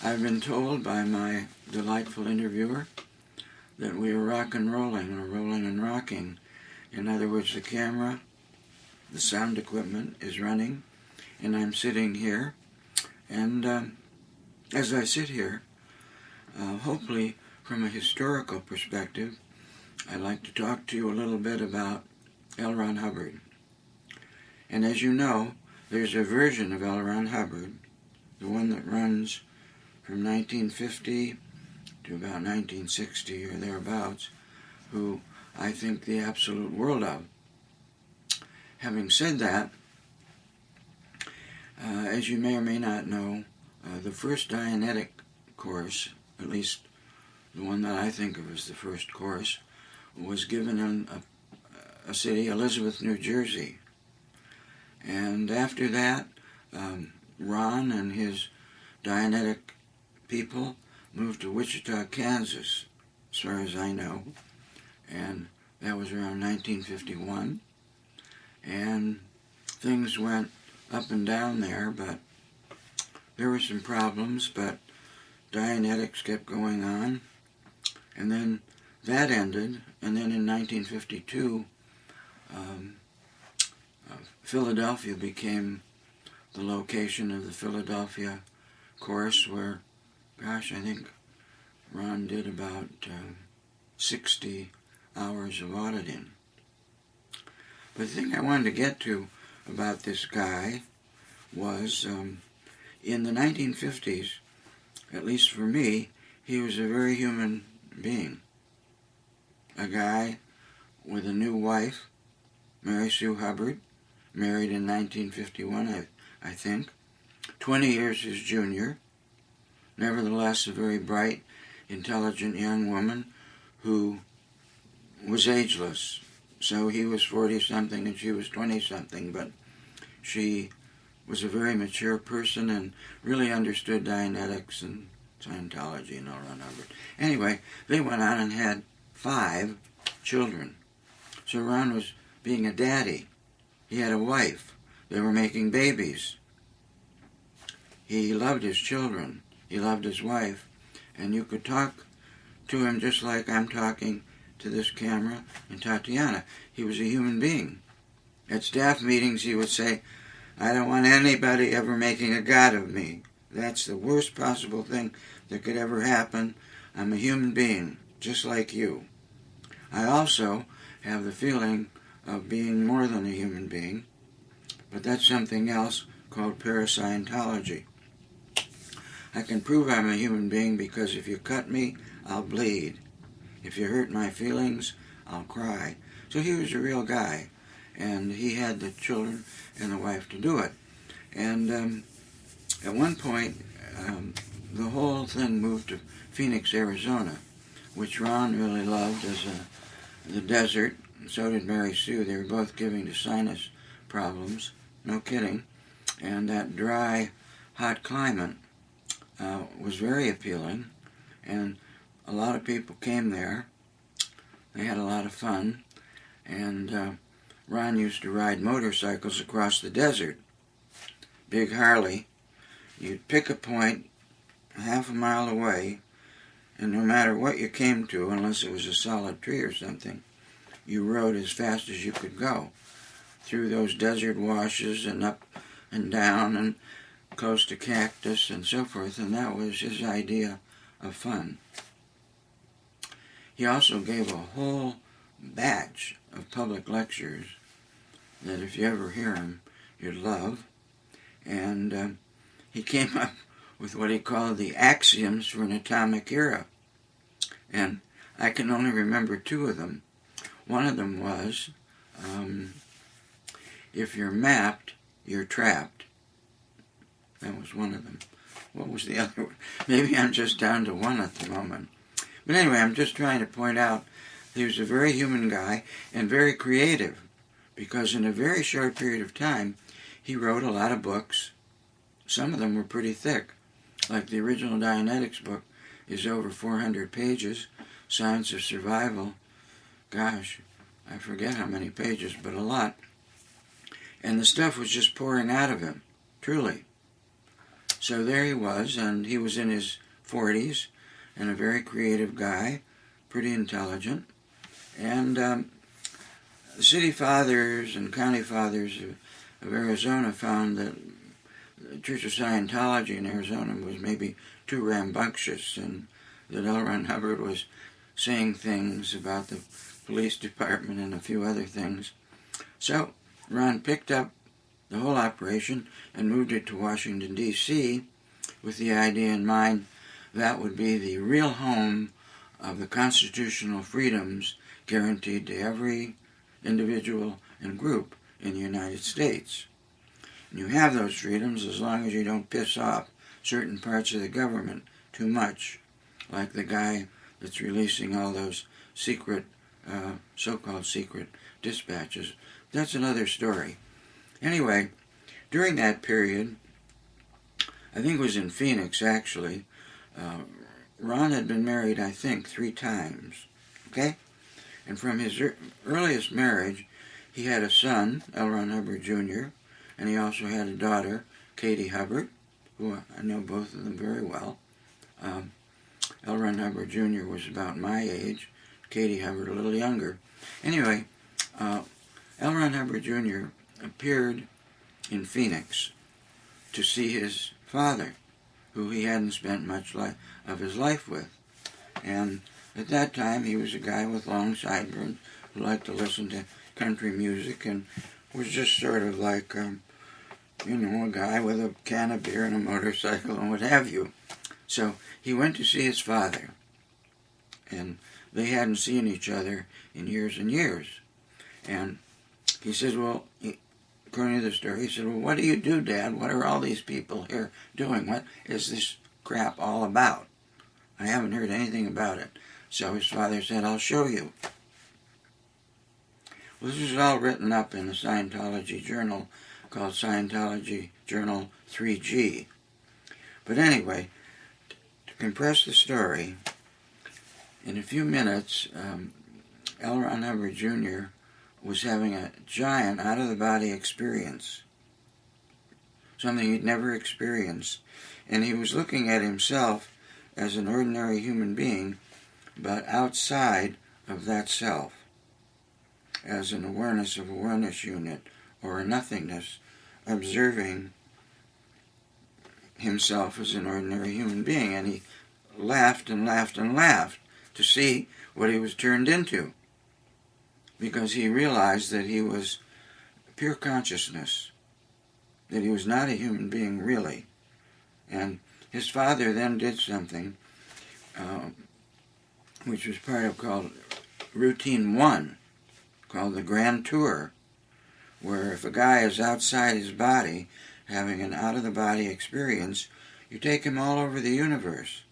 I've been told by my delightful interviewer that we are rock and rolling, or rolling and rocking. In other words, the camera, the sound equipment is running, and I'm sitting here. And as I sit here, hopefully from a historical perspective, I'd like to talk to you a little bit about L. Ron Hubbard. And as you know, there's a version of L. Ron Hubbard, the one that runs from 1950 to about 1960 or thereabouts, who I think the absolute world of. Having said that, as you may or may not know, the first Dianetic course, at least the one that I think of as the first course, was given in a city, Elizabeth, New Jersey. And after that, Ron and his Dianetic people moved to Wichita, Kansas, as far as I know. And that was around 1951. And things went up and down there, but there were some problems, but Dianetics kept going on. And then that ended, and then in 1952, Philadelphia became the location of the Philadelphia course where, gosh, I think Ron did about 60 hours of auditing. But the thing I wanted to get to about this guy was in the 1950s, at least for me, he was a very human being. A guy with a new wife, Mary Sue Hubbard, married in 1951, I think. 20 years his junior. Nevertheless, a very bright, intelligent young woman who was ageless. So he was 40-something and she was 20-something, but she was a very mature person and really understood Dianetics and Scientology and L. Ron Hubbard. Anyway, they went on and had 5 children. So Ron was being a daddy. He had a wife. They were making babies. He loved his children. He loved his wife. And you could talk to him just like I'm talking to this camera and Tatiana. He was a human being. At staff meetings, he would say, "I don't want anybody ever making a god of me. That's the worst possible thing that could ever happen. I'm a human being, just like you." I also have the feeling of being more than a human being, but that's something else called parascientology. I can prove I'm a human being because if you cut me, I'll bleed. If you hurt my feelings, I'll cry. So he was a real guy, and he had the children and the wife to do it. And at one point, the whole thing moved to Phoenix, Arizona, which Ron really loved as the desert. So did Mary Sue. They were both giving to sinus problems. No kidding. And that dry, hot climate was very appealing. And a lot of people came there. They had a lot of fun. And Ron used to ride motorcycles across the desert. Big Harley. You'd pick a point half a mile away, and no matter what you came to, unless it was a solid tree or something, you rode as fast as you could go through those desert washes and up and down and close to cactus and so forth, and that was his idea of fun. He also gave a whole batch of public lectures that if you ever hear him, you'd love. And he came up with what he called the axioms for an atomic era. And I can only remember 2 of them. One of them was, if you're mapped, you're trapped. That was one of them. What was the other one? Maybe I'm just down to 1 at the moment. But anyway, I'm just trying to point out that he was a very human guy and very creative, because in a very short period of time, he wrote a lot of books. Some of them were pretty thick. Like the original Dianetics book is over 400 pages. Science of Survival, gosh, I forget how many pages, but a lot. And the stuff was just pouring out of him, truly. So there he was, and he was in his 40s, and a very creative guy, pretty intelligent. And the city fathers and county fathers of Arizona found that the Church of Scientology in Arizona was maybe too rambunctious, and that L. Ron Hubbard was saying things about the police department and a few other things. So Ron picked up the whole operation and moved it to Washington, D.C., with the idea in mind that would be the real home of the constitutional freedoms guaranteed to every individual and group in the United States. And you have those freedoms as long as you don't piss off certain parts of the government too much, like the guy that's releasing all those secret, so-called secret dispatches. That's another story. Anyway, during that period, I think it was in Phoenix, actually, Ron had been married, I think, 3 times, okay? And from his earliest marriage, he had a son, L. Ron Hubbard Jr., and he also had a daughter, Katie Hubbard, who I know both of them very well. L. Ron Hubbard Jr. was about my age, Katie Hubbard a little younger. Anyway, L. Ron Hubbard Jr. appeared in Phoenix to see his father, who he hadn't spent much of his life with. And at that time, he was a guy with long sideburns who liked to listen to country music and was just sort of like, a guy with a can of beer and a motorcycle and what have you. So he went to see his father, and they hadn't seen each other in years and years. And he says, according to the story, he said, well, what do you do, Dad? What are all these people here doing? What is this crap all about? I haven't heard anything about it. So his father said, I'll show you. Well, this is all written up in a Scientology journal called Scientology Journal 3G. But anyway, to compress the story, in a few minutes, L. Ron Hubbard Jr. was having a giant out-of-the-body experience, something he'd never experienced. And he was looking at himself as an ordinary human being, but outside of that self, as an awareness of awareness unit, or a nothingness, observing himself as an ordinary human being. And he laughed and laughed and laughed to see what he was turned into, because he realized that he was pure consciousness, that he was not a human being really. And his father then did something which was part of called Routine 1, called the Grand Tour, where if a guy is outside his body having an out-of-the-body experience, you take him all over the universe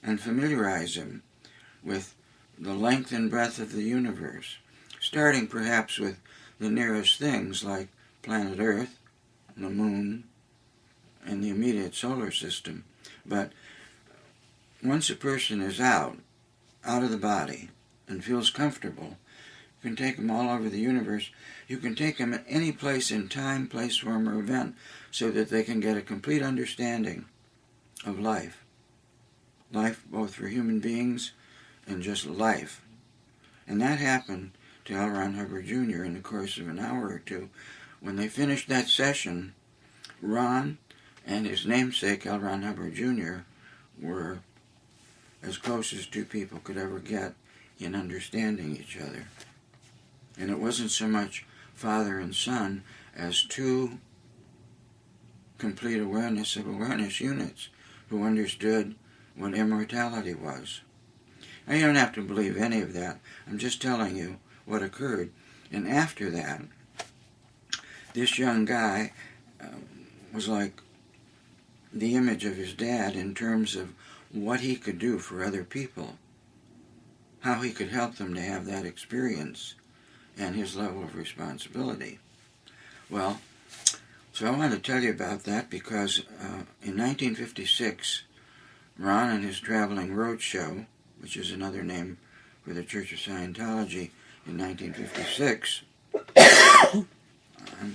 and familiarize him with the length and breadth of the universe, starting perhaps with the nearest things like planet Earth, the moon, and the immediate solar system. But once a person is out of the body and feels comfortable, you can take them all over the universe. You can take them at any place in time, place, form, or event, so that they can get a complete understanding of life. Life both for human beings and just life. And that happened to L. Ron Hubbard Jr. in the course of an hour or two. When they finished that session, Ron and his namesake, L. Ron Hubbard Jr., were as close as two people could ever get in understanding each other. And it wasn't so much father and son as two complete awareness of awareness units who understood what immortality was. Now, you don't have to believe any of that. I'm just telling you what occurred. And after that, this young guy was like the image of his dad in terms of what he could do for other people, how he could help them to have that experience, and his level of responsibility. Well, so I want to tell you about that because in 1956, Ron and his Traveling Roadshow, which is another name for the Church of Scientology, in 1956,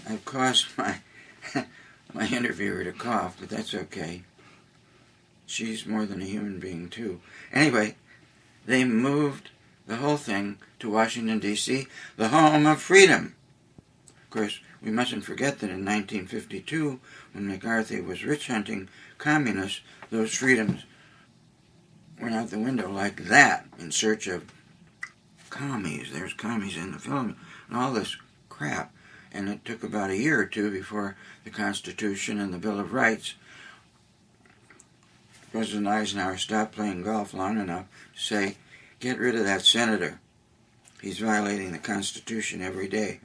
I've caused my interviewer to cough, but that's okay. she's more than a human being, too. Anyway, they moved the whole thing to Washington, D.C., the home of freedom. Of course, we mustn't forget that in 1952, when McCarthy was witch hunting communists, those freedoms went out the window like that in search of commies. There's commies in the film and all this crap. And it took about a year or two before the Constitution and the Bill of Rights. President Eisenhower stopped playing golf long enough to say, get rid of that senator. He's violating the Constitution every day.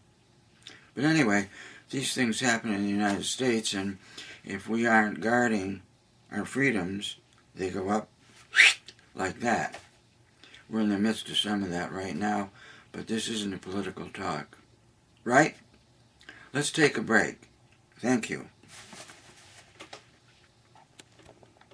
But anyway, these things happen in the United States, and if we aren't guarding our freedoms, they go up like that. We're in the midst of some of that right now, but this isn't a political talk. Right? Let's take a break. Thank you.